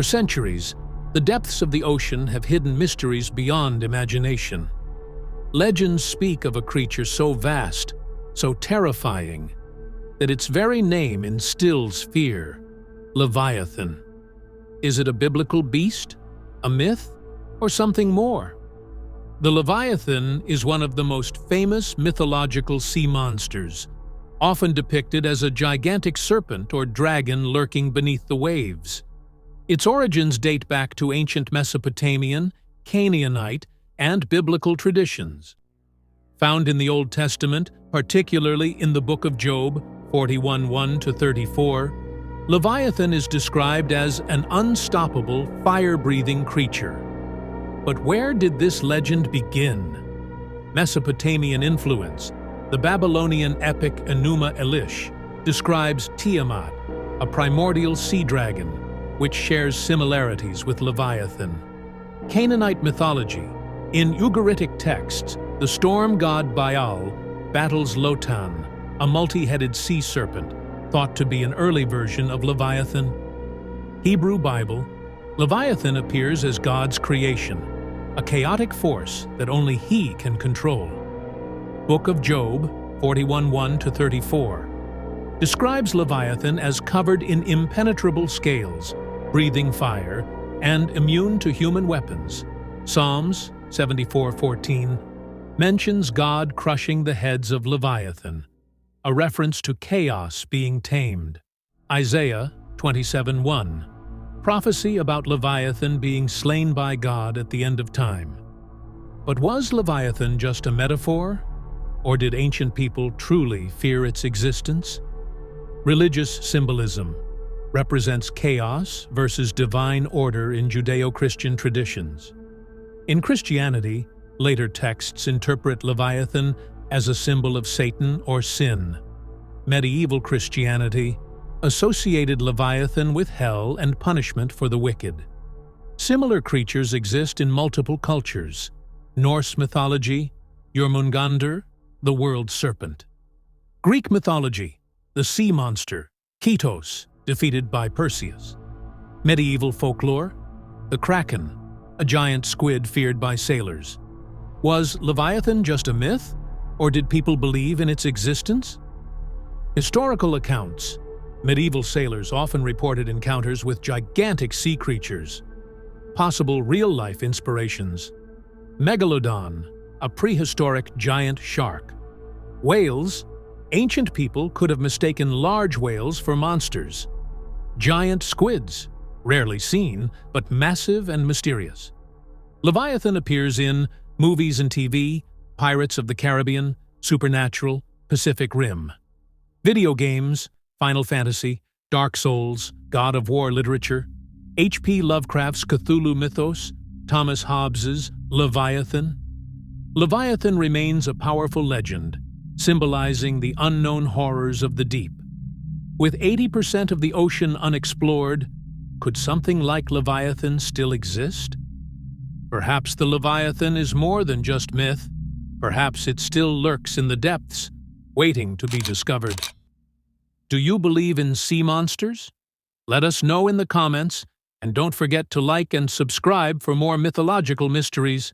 For centuries, the depths of the ocean have hidden mysteries beyond imagination. Legends speak of a creature so vast, so terrifying, that its very name instills fear: Leviathan. Is it a biblical beast, a myth, or something more? The Leviathan is one of the most famous mythological sea monsters, often depicted as a gigantic serpent or dragon lurking beneath the waves. Its origins date back to ancient Mesopotamian, Canaanite, and biblical traditions. Found in the Old Testament, particularly in the Book of Job 41:1-34, Leviathan is described as an unstoppable, fire-breathing creature. But where did this legend begin? Mesopotamian influence. The Babylonian epic Enuma Elish describes Tiamat, a primordial sea dragon, which shares similarities with Leviathan. Canaanite mythology. In Ugaritic texts, the storm god Baal battles Lotan, a multi-headed sea serpent, thought to be an early version of Leviathan. Hebrew Bible. Leviathan appears as God's creation, a chaotic force that only He can control. Book of Job 41:1-34 describes Leviathan as covered in impenetrable scales, breathing fire, and immune to human weapons. Psalms 74:14 mentions God crushing the heads of Leviathan, a reference to chaos being tamed. Isaiah 27:1 prophecy about Leviathan being slain by God at the end of time. But was Leviathan just a metaphor, or did ancient people truly fear its existence? Religious symbolism represents chaos versus divine order in Judeo-Christian traditions. In Christianity, later texts interpret Leviathan as a symbol of Satan or sin. Medieval Christianity associated Leviathan with hell and punishment for the wicked. Similar creatures exist in multiple cultures. Norse mythology, Jormungandr, the world serpent. Greek mythology, the sea monster, Ketos, defeated by Perseus. Medieval folklore, the kraken, a giant squid feared by sailors. Was Leviathan just a myth, or did people believe in its existence? Historical accounts. Medieval sailors often reported encounters with gigantic sea creatures. Possible real-life inspirations. Megalodon, a prehistoric giant shark. Whales. Ancient people could have mistaken large whales for monsters. Giant squids, rarely seen, but massive and mysterious. Leviathan appears in movies and TV, Pirates of the Caribbean, Supernatural, Pacific Rim. Video games, Final Fantasy, Dark Souls, God of War literature, H.P. Lovecraft's Cthulhu mythos, Thomas Hobbes's Leviathan. Leviathan remains a powerful legend, symbolizing the unknown horrors of the deep. With 80% of the ocean unexplored, could something like Leviathan still exist? Perhaps the Leviathan is more than just myth. Perhaps it still lurks in the depths, waiting to be discovered. Do you believe in sea monsters? Let us know in the comments, and don't forget to like and subscribe for more mythological mysteries.